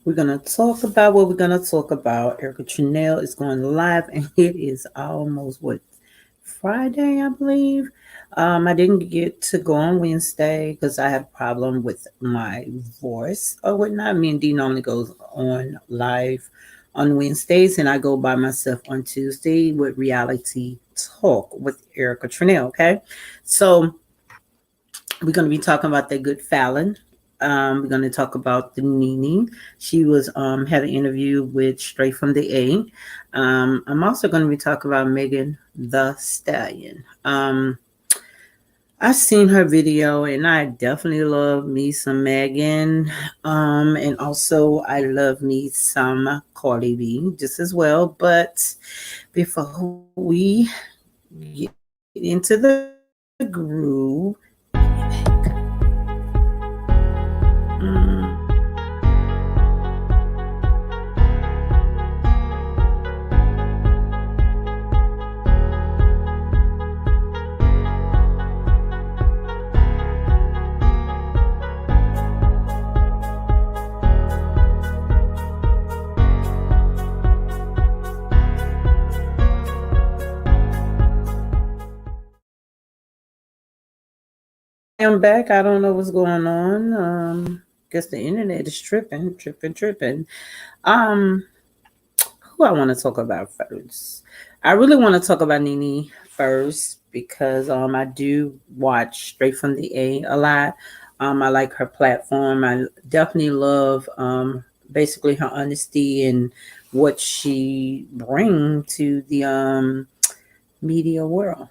We're gonna talk about what we're gonna talk about. Erica Chanel is going live, and it is almost what Friday, I believe. I didn't get to go on Wednesday because I had a problem with my voice or whatnot. Me and Dee normally goes on live on Wednesdays, and I go by myself on Tuesday with Reality Talk with Erica Chanel. Okay, so we're going to be talking about the good Fallon. We're going to talk about the Nene. She was had an interview with Straight from the A. I'm also going to be talking about Megan the Stallion. I've seen her video and I definitely love me some Megan. And also I love me some Cardi B just as well. But before we get into the groove, I am back. I don't know what's going on. Guess the internet is tripping. Um, who I want to talk about first? I really want to talk about Nene first because I do watch Straight from the A lot. I like her platform. I definitely love basically her honesty and what she brings to the media world.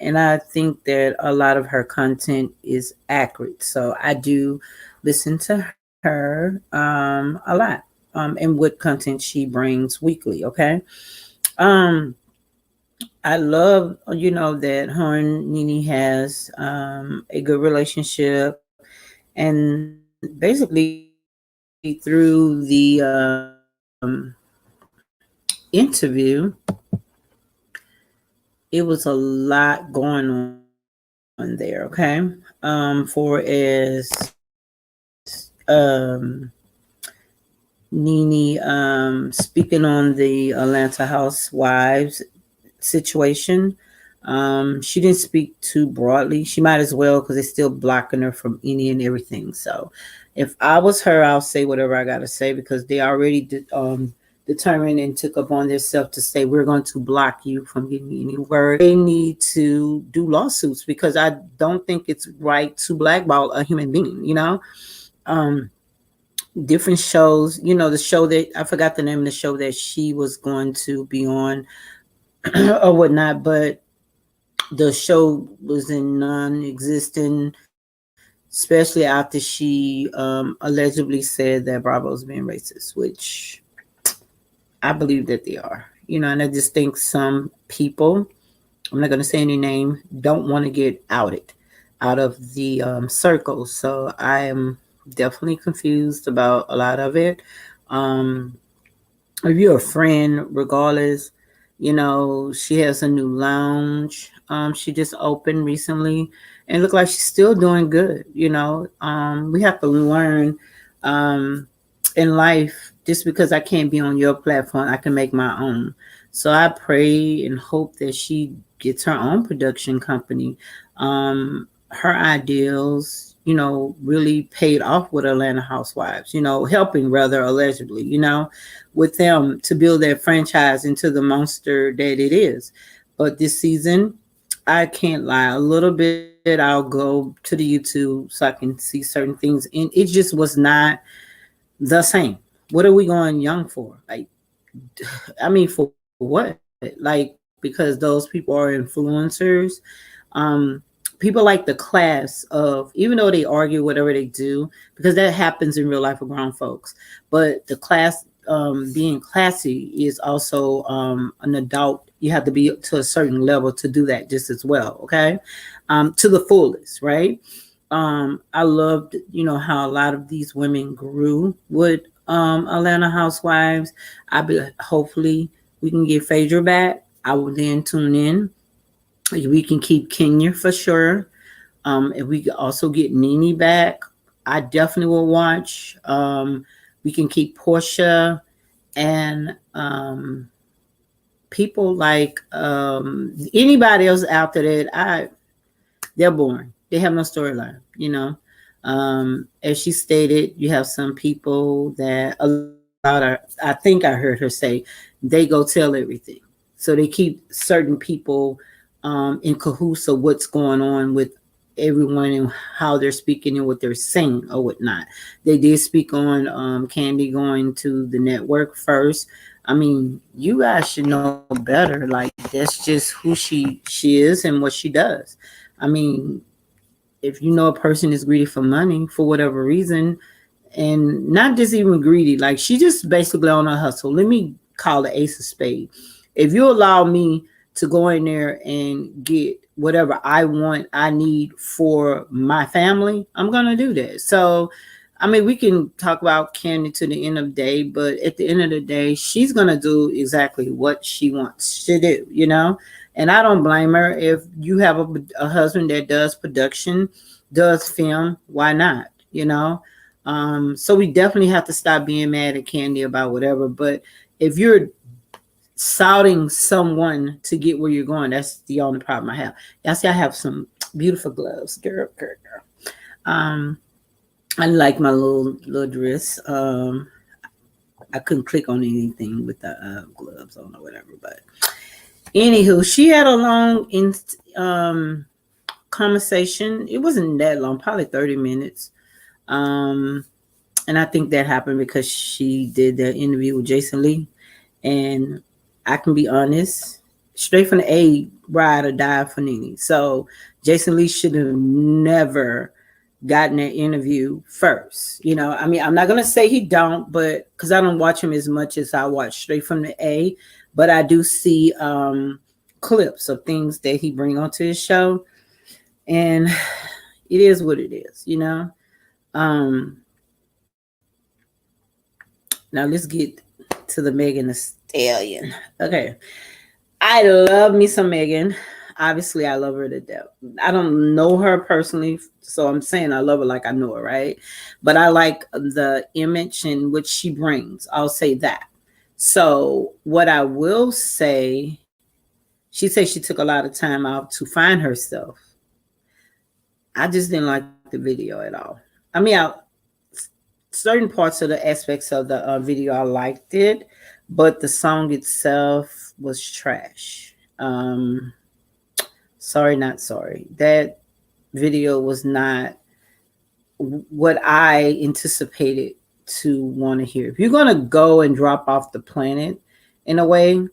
And I think that a lot of her content is accurate. So I do listen to her a lot and what content she brings weekly. Okay. Um, I love, that her and Nene has a good relationship. And basically, through the interview, it was a lot going on there, okay? For as Nene speaking on the Atlanta housewives situation. She didn't speak too broadly. She might as well because they're still blocking her from any and everything. So if I was her, I'll say whatever I gotta say because they already determined and took upon themselves to say we're going to block you from getting any word. They need to do lawsuits because I don't think it's right to blackball a human being. Um, different shows. The show that I forgot the name of the show that she was going to be on or whatnot, but the show was in non-existent, especially after she allegedly said that Bravo's being racist, which I believe that they are. And I just think some people, I'm not going to say any name, don't want to get outed out of the circle. So I am definitely confused about a lot of it. Um, if you're a friend, regardless, she has a new lounge. She just opened recently and look like she's still doing good. We have to learn in life. Just because I can't be on your platform, I can make my own. So I pray and hope that she gets her own production company. Her ideals, really paid off with Atlanta Housewives, helping rather allegedly, with them to build their franchise into the monster that it is. But this season, I can't lie, a little bit I'll go to the YouTube so I can see certain things. And it just was not the same. What are we going young for? Like, I mean, for what? Like, because those people are influencers. Um, People like the class of, even though they argue, whatever they do, because that happens in real life with grown folks. But the class, being classy is also an adult. You have to be to a certain level to do that just as well. Okay. To the fullest, right? I loved, how a lot of these women grew with Atlanta Housewives. Hopefully we can get Phaedra back. I will then tune in. We can keep Kenya for sure. If we could also get Nene back, I definitely will watch. We can keep Porsha and people like anybody else out there that they're boring. They have no storyline, you know. As she stated, you have some people that allowed her, I think I heard her say, they go tell everything. So they keep certain people in cahoots of what's going on with everyone and how they're speaking and what they're saying or whatnot. They did speak on Candy going to the network first. I mean, you guys should know better. Like that's just who she is and what she does. I mean, if you know a person is greedy for money for whatever reason, and not just even greedy, like she just basically on a hustle. Let me call the ace of spade. If you allow me to go in there and get whatever I want, I need for my family, I'm gonna do that. So I mean, we can talk about Candy to the end of the day, but at the end of the day, she's gonna do exactly what she wants to do, you know. And I don't blame her. If you have a husband that does production, does film, why not? You know. So we definitely have to stop being mad at Candy about whatever. But if you're souting someone to get where you're going, that's the only problem I have. Y'all see, I have some beautiful gloves, girl. Um, I like my little dress. I couldn't click on anything with the gloves on or whatever. But anywho, she had a long conversation. It wasn't that long, probably 30 minutes. And I think that happened because she did that interview with Jason Lee. And I can be honest, straight from the A, ride or die for Nene. So Jason Lee should have never gotten that interview first. You know, I mean, I'm not gonna say he don't, but because I don't watch him as much as I watch straight from the A, but I do see clips of things that he bring onto his show, and it is what it is, you know. Now let's get to the Megan Thee Stallion. Okay, I love me some Megan. Obviously, I love her to death. I don't know her personally, so I'm saying I love her like I know her, right? But I like the image and what she brings. I'll say that. So, what I will say, she said she took a lot of time out to find herself. I just didn't like the video at all. I mean, certain parts of the aspects of the video, I liked it, but the song itself was trash. Sorry, not sorry. That video was not what I anticipated to want to hear. If you're gonna go and drop off the planet in a way,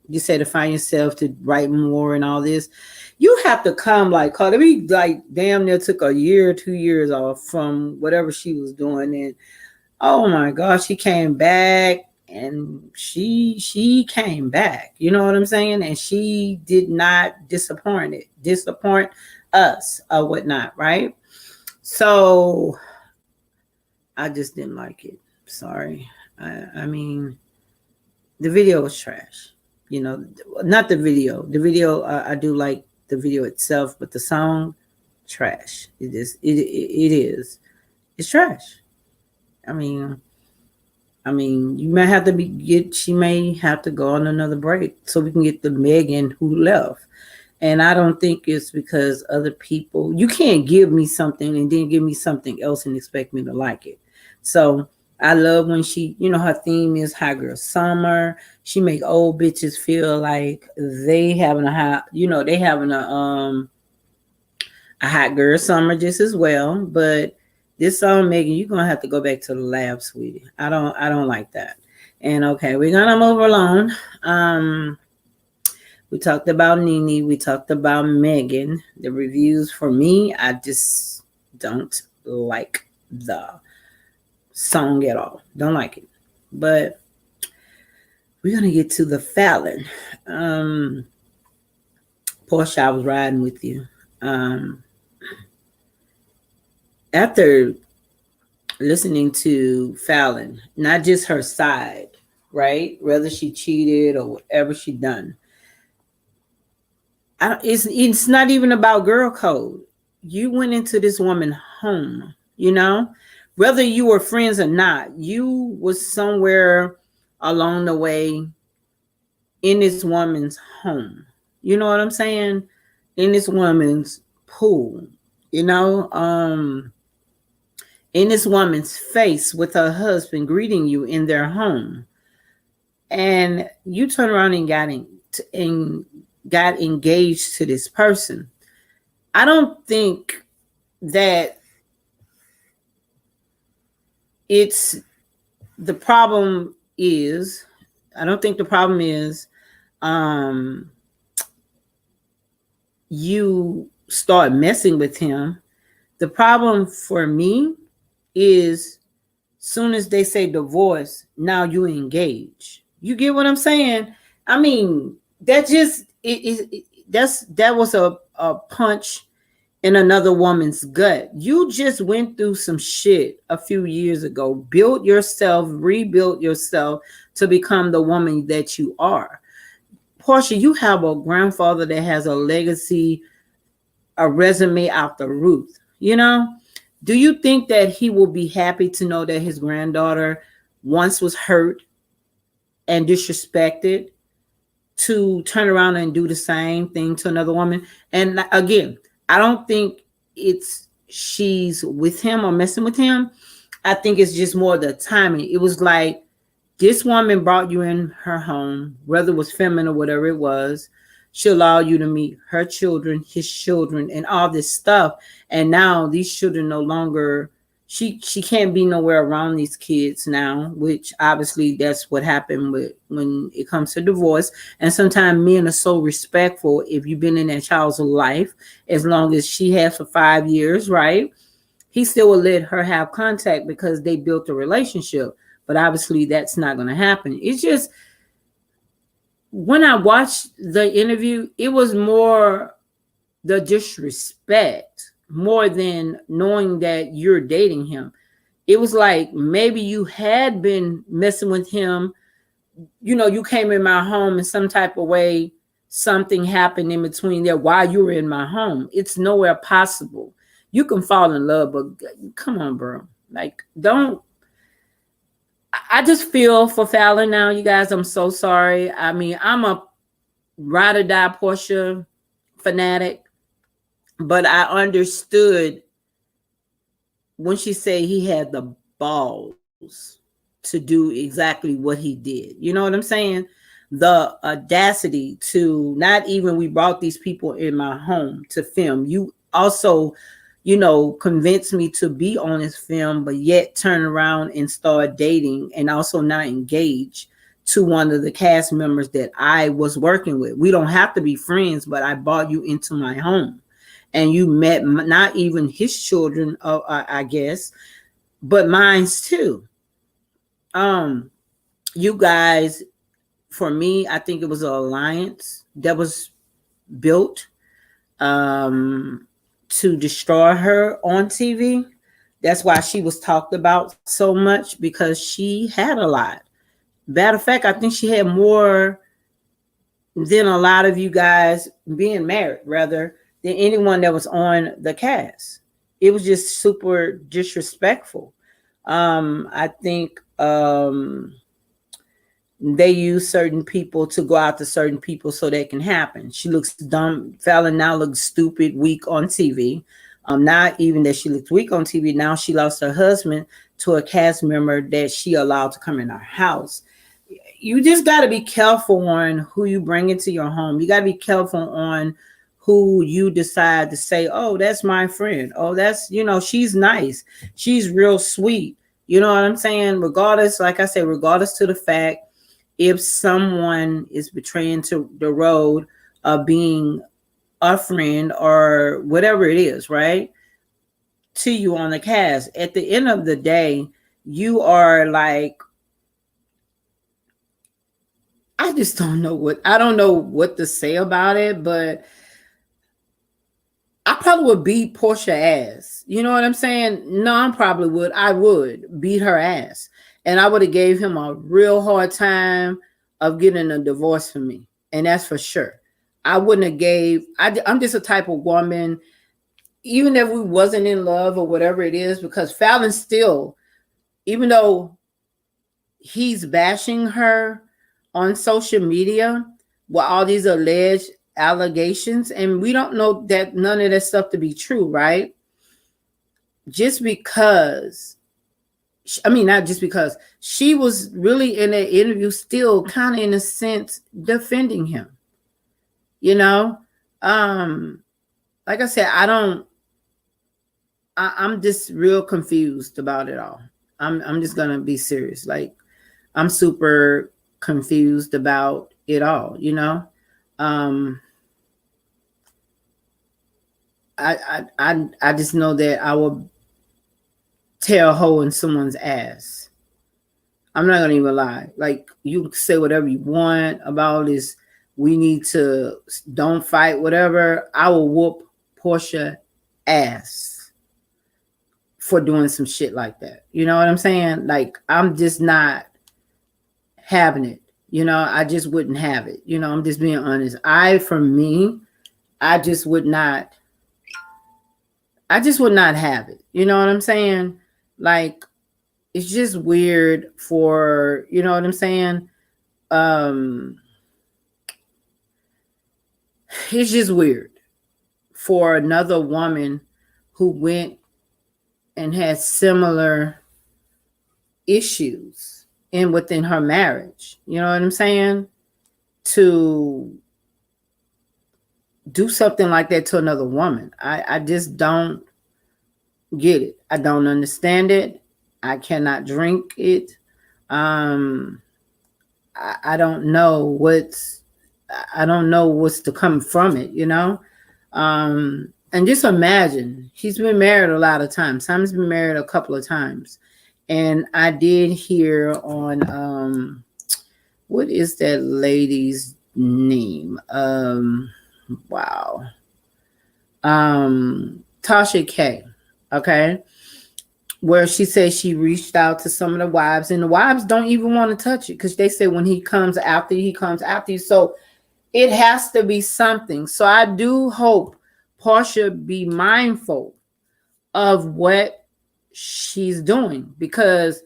you say to find yourself to write more and all this, you have to come like Cardi B, like damn near took a year, 2 years off from whatever she was doing, and oh my gosh, she came back and she came back. You know what I'm saying? And she did not disappoint us or whatnot, right? So I just didn't like it. Sorry. I mean, the video was trash. You know, not the video. The video, I do like the video itself, but the song, trash. It is. It is. It's trash. I mean, you may have to she may have to go on another break so we can get the Megan who left. And I don't think it's because other people, you can't give me something and then give me something else and expect me to like it. So I love when she, you know, her theme is Hot Girl Summer. She make old bitches feel like they having a hot girl summer just as well. But this song, Megan, you're gonna have to go back to the lab, sweetie. I don't like that. And okay, we're gonna move along. We talked about Nene. We talked about Megan. The reviews for me, I just don't like the song at all. Don't like it. But we're gonna get to the Fallon. Porsha, I was riding with you. After listening to Fallon, not just her side, right? Whether she cheated or whatever she done. It's not even about girl code. You went into this woman's home, you know, whether you were friends or not, you was somewhere along the way in this woman's home. You know what I'm saying? In this woman's pool. You know, in this woman's face with her husband greeting you in their home, and you turn around and got engaged to this person. I don't think that it's the problem is. I don't think the problem is um, you start messing with him. The problem for me is soon as they say divorce, now you engage. You get what I'm saying? I mean, that just that was a punch in another woman's gut. You just went through some shit a few years ago, built yourself, rebuilt yourself to become the woman that you are. Porsha, you have a grandfather that has a legacy, a resume out the roof. You know, do you think that he will be happy to know that his granddaughter once was hurt and disrespected to turn around and do the same thing to another woman? And again, I don't think it's she's with him or messing with him. I think it's just more the timing. It was like this woman brought you in her home, whether it was feminine or whatever it was. She allowed you to meet her children, his children, and all this stuff. And now these children no longer, she can't be nowhere around these kids now, which obviously that's what happened with when it comes to divorce. And sometimes men are so respectful if you've been in that child's life, as long as she has for 5 years, right? He still will let her have contact because they built a relationship. But obviously that's not going to happen. It's just, when I watched the interview, it was more the disrespect more than knowing that you're dating him. It was like maybe you had been messing with him. You know, you came in my home in some type of way, something happened in between there while you were in my home. It's nowhere possible. You can fall in love, but come on, bro. Like, don't. I just feel for Fallon now, you guys. I'm so sorry. I mean, I'm a ride or die Porsha fanatic, but I understood when she said he had the balls to do exactly what he did. You know what I'm saying? The audacity to not even, we brought these people in my home to film. You also, you know, convinced me to be on this film, but yet turn around and start dating and also not engage to one of the cast members that I was working with. We don't have to be friends, but I brought you into my home and you met not even his children, I guess, but mine's too. You guys, for me, I think it was an alliance that was built to destroy her on TV. That's why she was talked about so much, because she had a lot. Matter of fact, I think she had more than a lot of you guys being married, rather than anyone that was on the cast. It was just super disrespectful. I think they use certain people to go out to certain people so that can happen. She looks dumb. Fallon now looks stupid, weak on TV. Not even that she looked weak on TV. Now she lost her husband to a cast member that she allowed to come in her house. You just got to be careful on who you bring into your home. You got to be careful on who you decide to say, oh, that's my friend. Oh, that's, you know, she's nice. She's real sweet. You know what I'm saying? Regardless, like I said, regardless to the fact, if someone is betraying to the road of being a friend or whatever it is, right, to you on the cast, at the end of the day, you are like, I just don't know what to say about it, but I probably would beat Porsha ass. You know what I'm saying? No, I probably would. I would beat her ass. And I would have gave him a real hard time of getting a divorce from me. And that's for sure. I wouldn't have I'm just a type of woman. even if we wasn't in love or whatever it is, because Fallon still, even though he's bashing her on social media with all these alleged allegations, and we don't know that none of that stuff to be true, right? Just because, I mean, not just because, she was really in an interview still kind of in a sense defending him, you know? Like I said, I'm just real confused about it all. I'm just gonna be serious. Like, I'm super confused about it all, you know? I just know that I will tear a hole in someone's ass. I'm not gonna even lie. Like, you say whatever you want about this, we need to don't fight, whatever. I will whoop Porsha ass for doing some shit like that. You know what I'm saying? Like, I'm just not having it. You know, I just wouldn't have it. You know, I'm just being honest. For me, I just would not have it. You know what I'm saying? Like, it's just weird for, you know what I'm saying? It's just weird for another woman who went and had similar issues within her marriage, you know what I'm saying, to do something like that to another woman. I just don't get it. I don't understand it. I cannot drink it. I don't know what's to come from it, you know? And just imagine, he's been married a lot of times. Simon's been married a couple of times. And I did hear on, what is that lady's name? Wow. Tasha K. Okay. Where she says she reached out to some of the wives, and the wives don't even want to touch it because they say when he comes after you. So it has to be something. So I do hope Porsha be mindful of what she's doing, because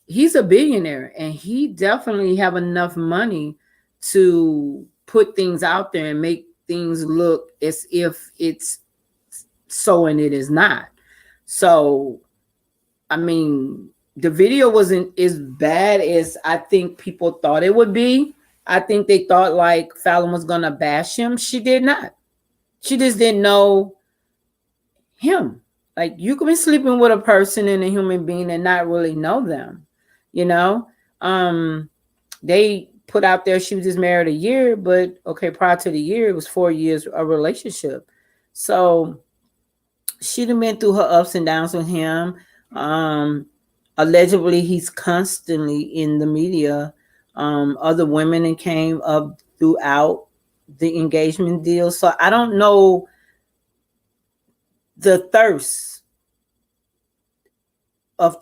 he's a billionaire and he definitely have enough money to put things out there and make things look as if it's so, and it is not. So, I mean, the video wasn't as bad as I think people thought it would be. I think they thought like Fallon was gonna bash him. She did not. She just didn't know him. Like, you can be sleeping with a person and a human being and not really know them, you know? They put out there she was just married a year, but okay, prior to the year, it was 4 years of relationship. So she'd have been through her ups and downs with him. Allegedly, he's constantly in the media. Other women and came up throughout the engagement deal. So I don't know the thirst of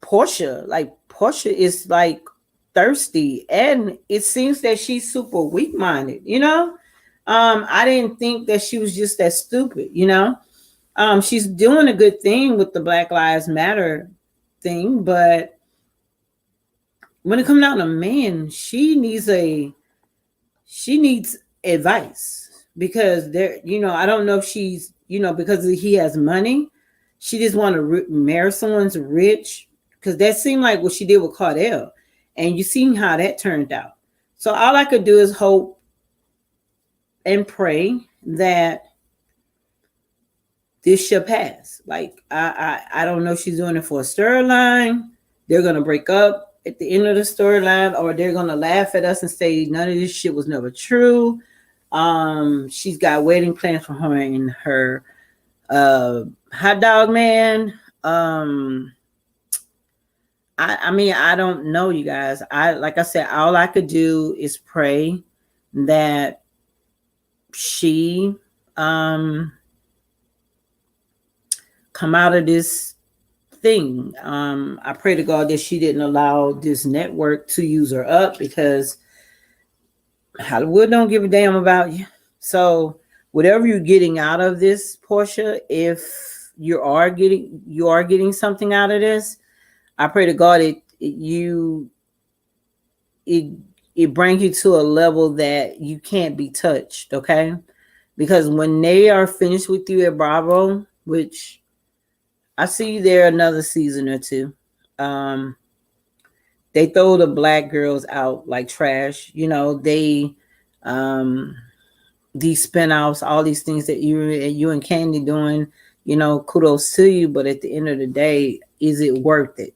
Porsha. Like, Porsha is like thirsty, and it seems that she's super weak-minded, you know? I didn't think that she was just that stupid, you know? She's doing a good thing with the Black Lives Matter thing, but when it comes down to men, she needs advice, because there, you know, I don't know if she's, you know, because he has money, she just want to marry someone's rich, because that seemed like what she did with Cardell, and you seen how that turned out. So all I could do is hope and pray that this shall pass. Like, I don't know if she's doing it for a storyline. They're gonna break up at the end of the storyline, or they're gonna laugh at us and say none of this shit was never true. She's got wedding plans for her and her hot dog man. I mean, I don't know, you guys. Like I said, all I could do is pray that she come out of this thing. I pray to God that she didn't allow this network to use her up, because Hollywood don't give a damn about you. So whatever you're getting out of this, Porsha, if you are getting something out of this, I pray to God it it brings you to a level that you can't be touched, okay? Because when they are finished with you at Bravo, which I see you there another season or two, um, they throw the black girls out like trash. Um, these spinoffs, all these things that you and Candy doing, kudos to you. But at the end of the day, is it worth it?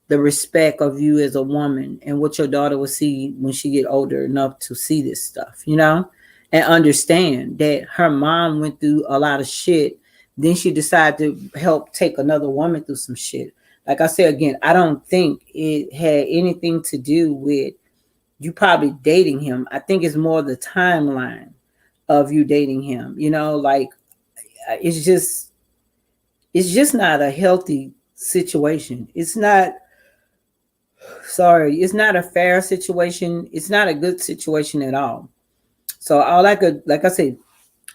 The respect of you as a woman and what your daughter will see when she get older enough to see this stuff, and understand that her mom went through a lot of shit. Then she decided to help take another woman through some shit. Like I said again, I don't think it had anything to do with you probably dating him. I think it's more the timeline of you dating him. Like it's just not a healthy situation. It's not a fair situation. It's not a good situation at all. So like I said,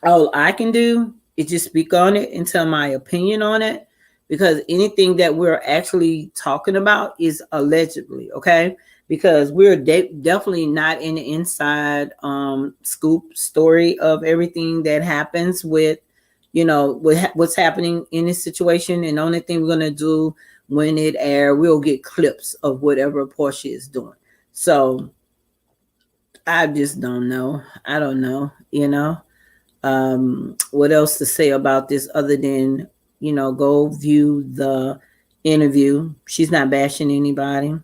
all I can do is just speak on it and tell my opinion on it, because anything that we're actually talking about is allegedly, okay? Because we're definitely not in the inside scoop story of everything that happens with, what's happening in this situation. And the only thing we're gonna do when it air, we'll get clips of whatever Porsha is doing. So I just don't know. I don't know. What else to say about this other than, go view the interview. She's not bashing anybody.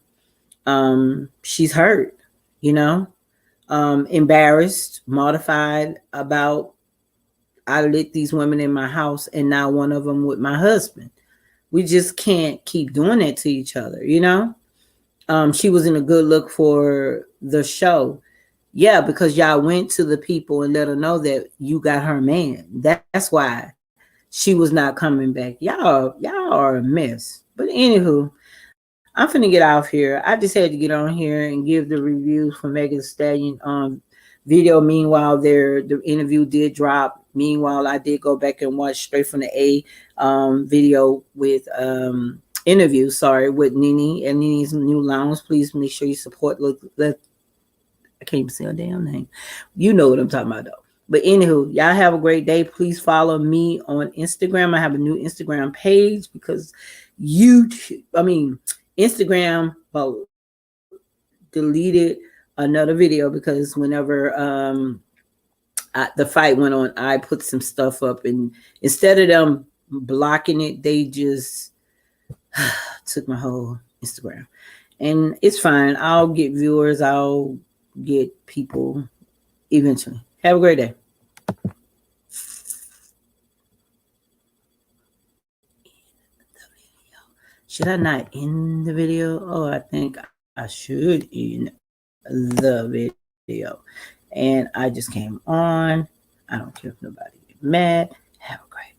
She's hurt, you know, embarrassed, mortified about I let these women in my house and now one of them with my husband. We just can't keep doing that to each other. She was in a good look for the show. Yeah, because y'all went to the people and let her know that you got her man. That's why she was not coming back. Y'all are a mess. But anywho, I'm finna get off here. I just had to get on here and give the reviews for Megan Thee Stallion video. Meanwhile, the interview did drop. Meanwhile, I did go back and watch Straight from the A video with interview, with Nene and Nene's new lounge. Please make sure you support. I can't even say a damn name. You know what I'm talking about, though. But anywho, y'all have a great day. Please follow me on Instagram. I have a new Instagram page because Instagram deleted another video because whenever the fight went on, I put some stuff up, and instead of them blocking it, they just took my whole Instagram. And it's fine. I'll get viewers. I'll get people eventually. Have a great day. Should I not end the video? Oh, I think I should end the video. And I just came on. I don't care if nobody get mad. Have a great day.